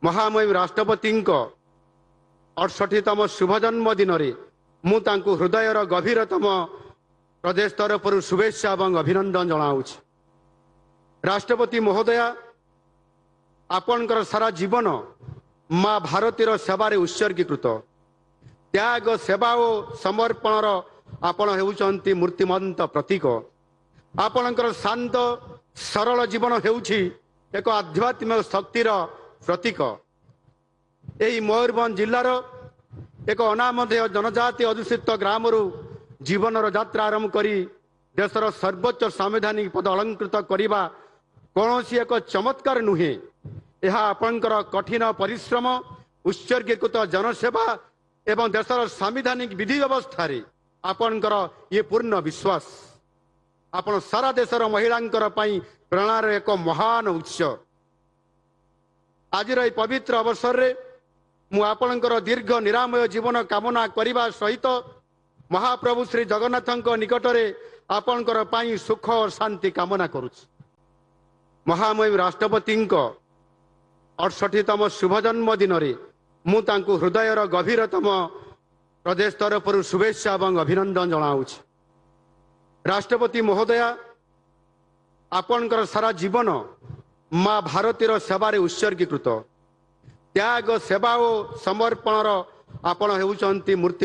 महामहिम राष्ट्रपति 68तम शुभ जन्मदिन मु तांकु हृदयर गभीरतम प्रदेश तरफ शुभेच्छा और अभिनंदन जनाऊँ। राष्ट्रपति महोदया आपणकर सारा जीवन माँ भारतीर सेवारे उत्सर्गीकृत त्याग सेवा और समर्पणर आपण हेउचंती मूर्तिमंत प्रतीक। आपणकर शांत सरल जीवन हेउछि एक आध्यात्मिक शक्तिर प्रतीक। यही मयूरभंज जिलार एक अनामधेय जनजाति अधुषित ग्रामरू जीवनर यात्रा आरंभ करी देशर सर्वोच्च संवैधानिक पद अलंकृत करने कौन एक चमत्कार नुहे। यह आपणकर कठिन परिश्रम उत्सर्गीकृत जनसेवा एवं देशर संवैधानिक विधि व्यवस्था आपणकर ये पूर्ण विश्वास आपण सारा देशर महिलांकर पई प्रेरणार एक महान उत्स। आज पवित्र अवसर रे मु आपणकर दीर्घ निरामय जीवन कामना करने सहित महाप्रभु श्री जगन्नाथ निकटरे आपणकर पई सुख और शांति कामना करुछि। महामहिम राष्ट्रपति 68तम शुभ जन्मदिन मु तांकु हृदयर गभीरतम प्रदेश तरफ शुभेच्छा और अभिनंदन जनाऊँ। राष्ट्रपति महोदया आपणकर सारा जीवन माँ भारतीर सेवारे उत्सर्गीकृत त्याग सेवा और समर्पणर आपण हेउचंती मूर्ति